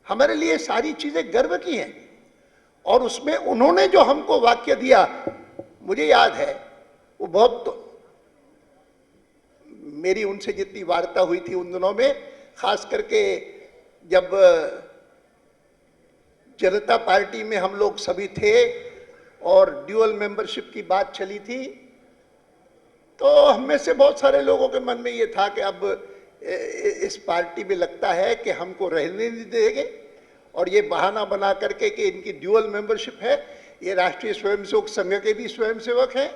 हमारे लिए सारी चीजें गर्व की हैं। और उसमें उन्होंने जो हमको वाक्य दिया, मुझे याद है, वो बहुत, मेरी उनसे जितनी वार्ता हुई थी उन दिनों में, खास करके जब जनता पार्टी में हम लोग सभी थे और ड्यूअल मेंबरशिप की बात चली थी, तो हम में से बहुत सारे लोगों के मन में ये था कि अब इस पार्टी में लगता है कि हमको रहने नहीं देंगे, और ये बहाना बना करके कि इनकी ड्यूअल मेंबरशिप है, ये राष्ट्रीय स्वयंसेवक संघ के भी स्वयंसेवक हैं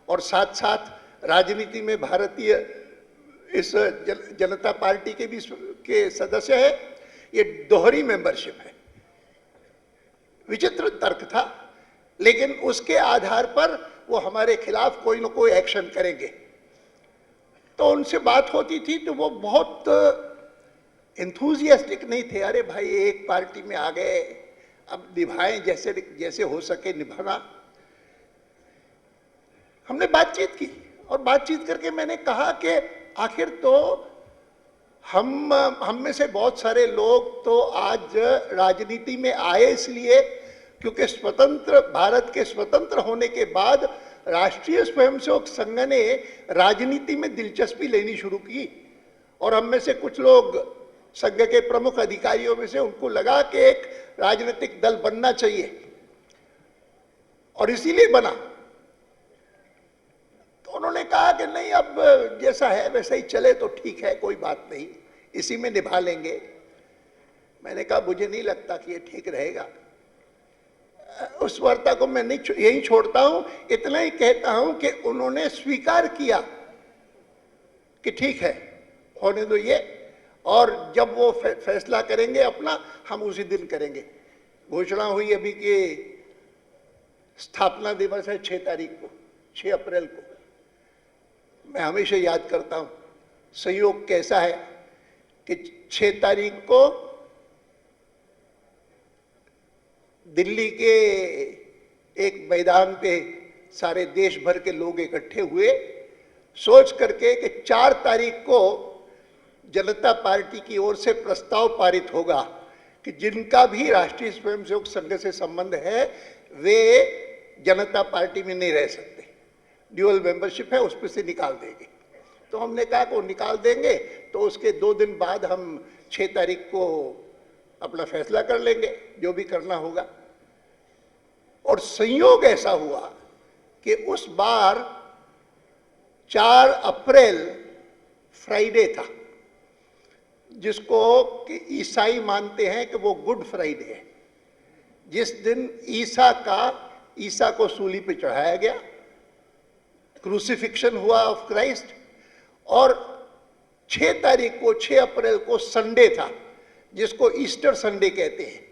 और साथ साथ राजनीति में भारतीय इस जनता पार्टी के भी के सदस्य है, ये दोहरी मेंबरशिप है। विचित्र तर्क था, लेकिन उसके आधार पर वो हमारे खिलाफ कोई ना कोई एक्शन करेंगे। तो उनसे बात होती थी तो वो बहुत एंथुजियास्टिक नहीं थे। अरे भाई, एक पार्टी में आ गए, अब निभाएं जैसे जैसे हो सके निभाना। हमने बातचीत की और बातचीत करके मैंने कहा कि आखिर तो हम में से बहुत सारे लोग तो आज राजनीति में आए इसलिए क्योंकि स्वतंत्र भारत के स्वतंत्र होने के बाद राष्ट्रीय स्वयंसेवक संघ ने राजनीति में दिलचस्पी लेनी शुरू की, और हम में से कुछ लोग संघ के प्रमुख अधिकारियों में से उनको लगा कि एक राजनीतिक दल बनना चाहिए और इसीलिए बना। तो उन्होंने कहा कि नहीं, अब जैसा है वैसा ही चले तो ठीक है, कोई बात नहीं, इसी में निभा लेंगे। मैंने कहा मुझे नहीं लगता कि ये ठीक रहेगा। उस वार्ता को मैं नहीं यही छोड़ता हूं, इतना ही कहता हूं कि उन्होंने स्वीकार किया कि ठीक है, होने दो ये, और जब वो फैसला करेंगे अपना, हम उसी दिन करेंगे। घोषणा हुई अभी कि स्थापना दिवस है 6 तारीख को, 6 अप्रैल को। मैं हमेशा याद करता हूं संयोग कैसा है कि 6 तारीख को दिल्ली के एक मैदान पे सारे देश भर के लोग इकट्ठे हुए, सोच करके कि 4 तारीख को जनता पार्टी की ओर से प्रस्ताव पारित होगा कि जिनका भी राष्ट्रीय स्वयंसेवक संघ से संबंध है वे जनता पार्टी में नहीं रह सकते, ड्यूअल मेंबरशिप है उस पर से निकाल देंगे। तो हमने कहा कि वो निकाल देंगे तो उसके 2 दिन बाद हम 6 तारीख को अपना फैसला कर लेंगे, जो भी करना होगा। और संयोग ऐसा हुआ कि उस बार 4 अप्रैल फ्राइडे था, जिसको कि ईसाई मानते हैं कि वो गुड फ्राइडे है, जिस दिन ईसा को सूली पे चढ़ाया गया, क्रूसिफिक्शन हुआ ऑफ क्राइस्ट। और 6 तारीख को, 6 अप्रैल को संडे था, जिसको ईस्टर संडे कहते हैं।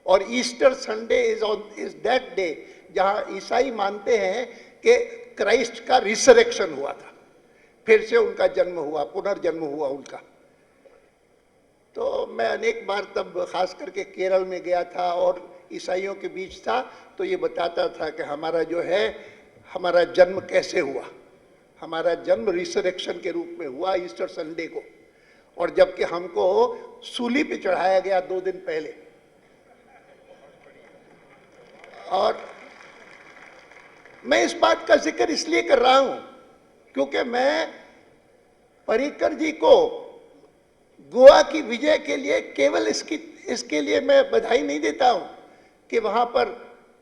और Easter Sunday is that day जहां ईसाई मानते हैं कि क्राइस्ट का रिसरेक्शन हुआ था, फिर से उनका जन्म हुआ, पुनर्जन्म हुआ उनका। तो मैं अनेक बार तब खास करके केरल में गया था और ईसाइयों के बीच था, तो ये बताता था कि हमारा जो है, हमारा जन्म कैसे हुआ। हमारा जन्म रिसरेक्शन के रूप में हुआ ईस्टर संडे को, और जबकि हमको सूली पे चढ़ाया गया 2 दिन पहले। और मैं इस बात का जिक्र इसलिए कर रहा हूं क्योंकि मैं पर्रिकर जी को गोवा की विजय के लिए केवल इसके लिए मैं बधाई नहीं देता हूं कि वहां पर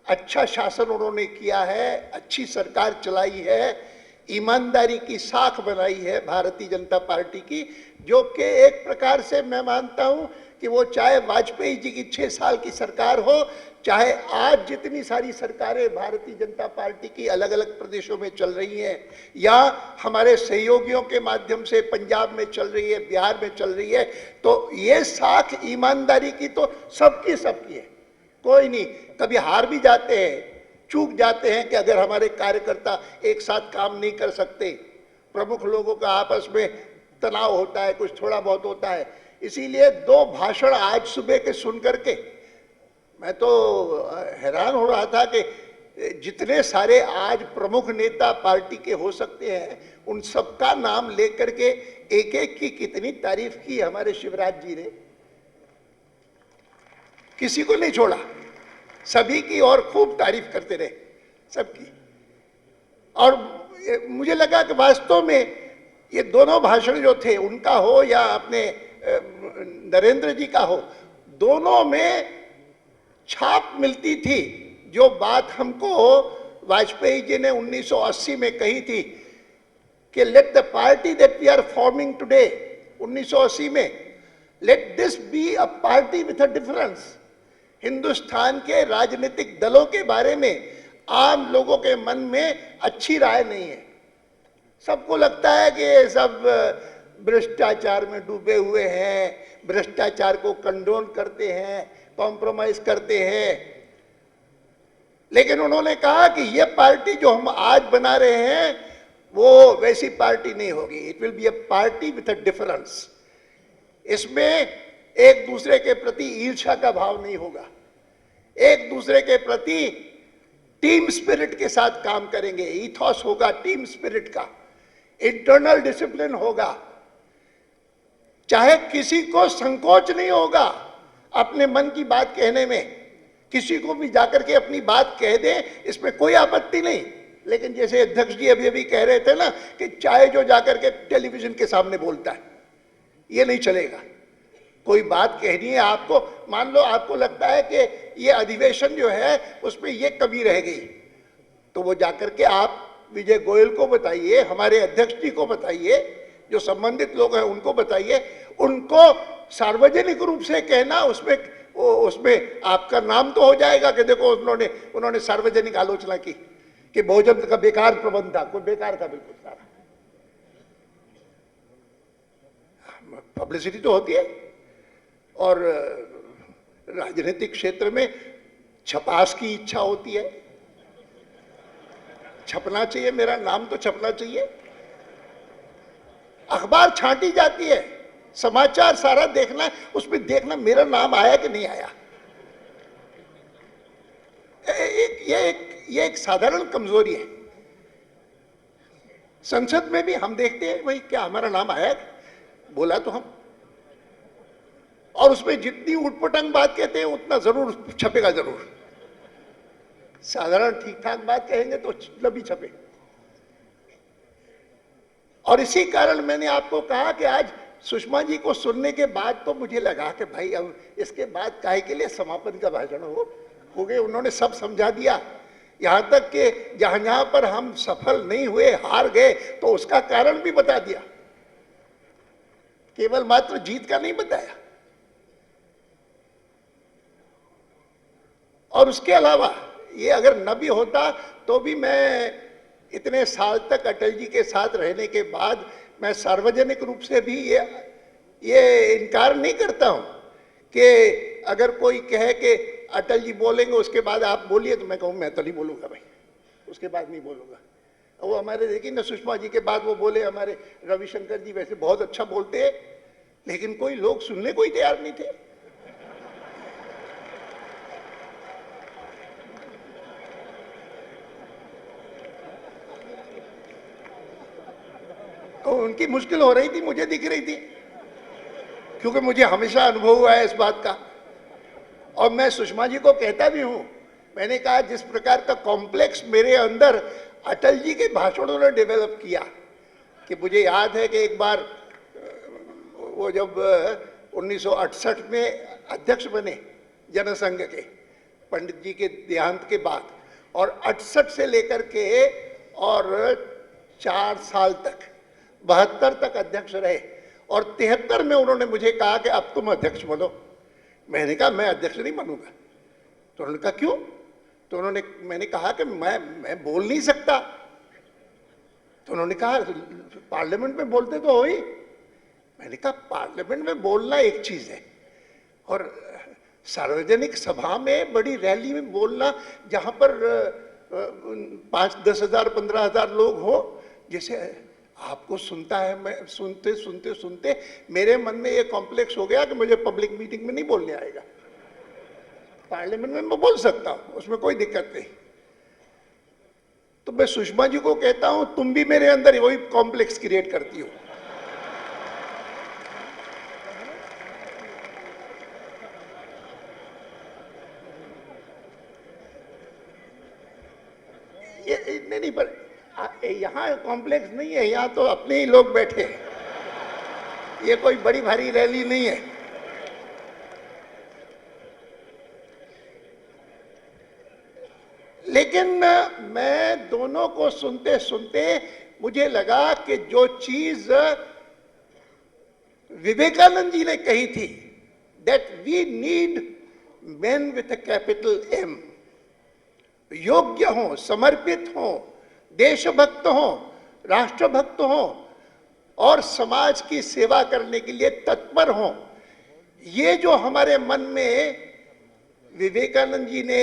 अच्छा शासन उन्होंने किया है, अच्छी सरकार चलाई है, ईमानदारी की साख बनाई है भारतीय जनता पार्टी की, जो कि एक प्रकार से मैं मानता हूं कि वो चाहे वाजपेयी जी की 6 साल की सरकार हो, चाहे आज जितनी सारी सरकारें भारतीय जनता पार्टी की अलग अलग प्रदेशों में चल रही हैं, या हमारे सहयोगियों के माध्यम से पंजाब में चल रही है, बिहार में चल रही है, तो ये साख ईमानदारी की तो सबकी है। कोई नहीं, कभी हार भी जाते हैं, चूक जाते हैं कि अगर हमारे कार्यकर्ता एक साथ काम नहीं कर सकते, प्रमुख लोगों का आपस में तनाव होता है, कुछ थोड़ा बहुत होता है। इसीलिए 2 भाषण आज सुबह के सुन करके मैं तो हैरान हो रहा था कि जितने सारे आज प्रमुख नेता पार्टी के हो सकते हैं, उन सबका नाम लेकर के एक एक की कितनी तारीफ की हमारे शिवराज जी ने। किसी को नहीं छोड़ा, सभी की और खूब तारीफ करते रहे, सबकी। और मुझे लगा कि वास्तव में ये दोनों भाषण जो थे, उनका हो या अपने नरेंद्र जी का हो, दोनों में छाप मिलती थी। जो बात हमको वाजपेयी जी ने 1980 में कही थी कि let the party that we are forming today, 1980 में, let this be a party with a difference. Hindustan के राजनीतिक दलों के बारे में आम लोगों के मन में अच्छी राय नहीं है। सबको लगता है कि ये सब भ्रष्टाचार में डूबे हुए हैं, भ्रष्टाचार को कंडोन करते हैं, कॉम्प्रोमाइज करते हैं। लेकिन उन्होंने कहा कि ये पार्टी जो हम आज बना रहे हैं वो वैसी पार्टी नहीं होगी। It will be a party with a difference. इसमें एक दूसरे के प्रति ईर्ष्या का भाव नहीं होगा, एक दूसरे के प्रति टीम स्पिरिट के साथ काम करेंगे। ईथॉस होगा टीम स्पिरिट का, इंटरनल डिसिप्लिन होगा, चाहे किसी को संकोच नहीं होगा अपने मन की बात कहने में। किसी को भी जाकर के अपनी बात कह दे, इसमें कोई आपत्ति नहीं। लेकिन जैसे अध्यक्ष जी अभी अभी कह रहे थे ना कि चाहे जो जाकर के टेलीविजन के सामने बोलता है, ये नहीं चलेगा। कोई बात कहनी है आपको, मान लो आपको लगता है कि ये अधिवेशन जो है उसमें ये कमी रह गई, तो वो जाकर के आप विजय गोयल को बताइए, हमारे अध्यक्ष जी को बताइए, जो संबंधित लोग हैं उनको बताइए। उनको सार्वजनिक रूप से कहना, उसमें आपका नाम तो हो जाएगा कि देखो उन्होंने सार्वजनिक आलोचना की कि भोजन का बेकार प्रबंध था। कोई बेकार था बिल्कुल सारा। पब्लिसिटी तो होती है, और राजनीतिक क्षेत्र में छपास की इच्छा होती है, छपना चाहिए, मेरा नाम तो छपना चाहिए। अखबार छांटी जाती है, समाचार सारा देखना, उसमें देखना मेरा नाम आया कि नहीं आया। ये एक साधारण कमजोरी है। संसद में भी हम देखते हैं भाई क्या हमारा नाम आया, बोला तो हम, और उसमें जितनी उटपटांग बात कहते हैं उतना जरूर छपेगा जरूर। साधारण ठीक ठाक बात कहेंगे तो लंबी छपे। और इसी कारण मैंने आपको कहा कि आज सुषमा जी को सुनने के बाद तो मुझे लगा कि भाई अब इसके बाद काहे के लिए समापन का भाषण हो गए। उन्होंने सब समझा दिया, यहां तक कि जहां जहां पर हम सफल नहीं हुए, हार गए, तो उसका कारण भी बता दिया, केवल मात्र जीत का नहीं बताया। और उसके अलावा ये अगर न भी होता तो भी मैं इतने साल तक अटल जी के साथ रहने के बाद मैं सार्वजनिक रूप से भी ये इनकार नहीं करता हूं कि अगर कोई कहे कि अटल जी बोलेंगे उसके बाद आप बोलिए, तो मैं कहूँ मैं तो नहीं बोलूंगा भाई, उसके बाद नहीं बोलूंगा। वो हमारे देखिए ना, सुषमा जी के बाद वो बोले, हमारे रविशंकर जी वैसे बहुत अच्छा बोलते हैं, लेकिन कोई लोग सुनने को ही तैयार नहीं थे। तो उनकी मुश्किल हो रही थी, मुझे दिख रही थी, क्योंकि मुझे हमेशा अनुभव हुआ है इस बात का। और मैं सुषमा जी को कहता भी हूं, मैंने कहा जिस प्रकार का कॉम्प्लेक्स मेरे अंदर अटल जी के भाषणों ने डेवलप किया, कि मुझे याद है कि एक बार वो जब 1968 में अध्यक्ष बने जनसंघ के, पंडित जी के देहांत के बाद, और 68 से लेकर के और 4 साल तक 72 तक अध्यक्ष रहे, और 73 में उन्होंने मुझे कहा कि अब तुम अध्यक्ष बनो। मैंने कहा मैं अध्यक्ष नहीं बनूंगा। तो उन्होंने कहा क्यों? तो मैंने कहा कि मैं बोल नहीं सकता। तो उन्होंने कहा पार्लियामेंट में बोलते तो हो ही। मैंने कहा पार्लियामेंट में बोलना एक चीज है, और सार्वजनिक सभा में, बड़ी रैली में बोलना, जहां पर 5-10 हजार 15 हजार लोग हो, जैसे आपको सुनता है, मैं सुनते सुनते सुनते मेरे मन में ये कॉम्प्लेक्स हो गया कि मुझे पब्लिक मीटिंग में नहीं बोलने आएगा। पार्लियामेंट में मैं बोल सकता हूं, उसमें कोई दिक्कत नहीं। तो मैं सुषमा जी को कहता हूं, तुम भी मेरे अंदर वही कॉम्प्लेक्स क्रिएट करती हो। नहीं नहीं, पर यहाँ कॉम्प्लेक्स नहीं है, यहाँ तो अपने ही लोग बैठे हैं, ये कोई बड़ी भारी रैली नहीं है। लेकिन मैं दोनों को सुनते सुनते मुझे लगा कि जो चीज विवेकानंद जी ने कही थी, that we need men with a capital M, योग्य हों, समर्पित हों, देशभक्त हों, राष्ट्रभक्त हों और समाज की सेवा करने के लिए तत्पर हों। ये जो हमारे मन में विवेकानंद जी ने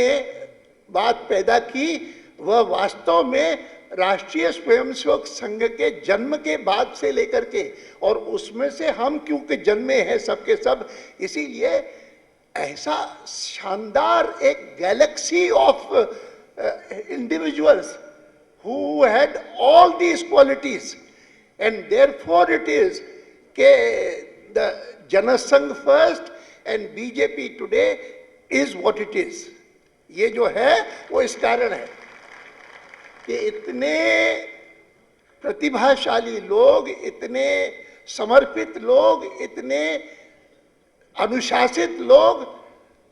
बात पैदा की, वह वास्तव में राष्ट्रीय स्वयंसेवक संघ के जन्म के बाद से लेकर के, और उसमें से हम क्योंकि जन्मे हैं सबके सब, इसीलिए ऐसा शानदार एक Galaxy of individuals who had all these qualities, and therefore it is ke the Janasangh first and BJP today is what it is. ये जो है वो इस कारण है कि इतने प्रतिभाशाली लोग, इतने समर्पित लोग, इतने अनुशासित लोग,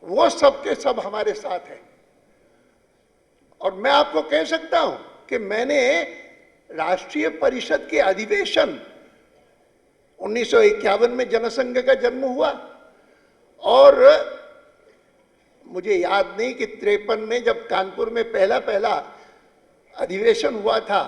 वो सब के सब हमारे साथ हैं। और मैं आपको कह सकता हूं कि मैंने राष्ट्रीय परिषद के अधिवेशन 1951 में जनसंघ का जन्म हुआ, और मुझे याद नहीं कि 53 में जब कानपुर में पहला अधिवेशन हुआ था,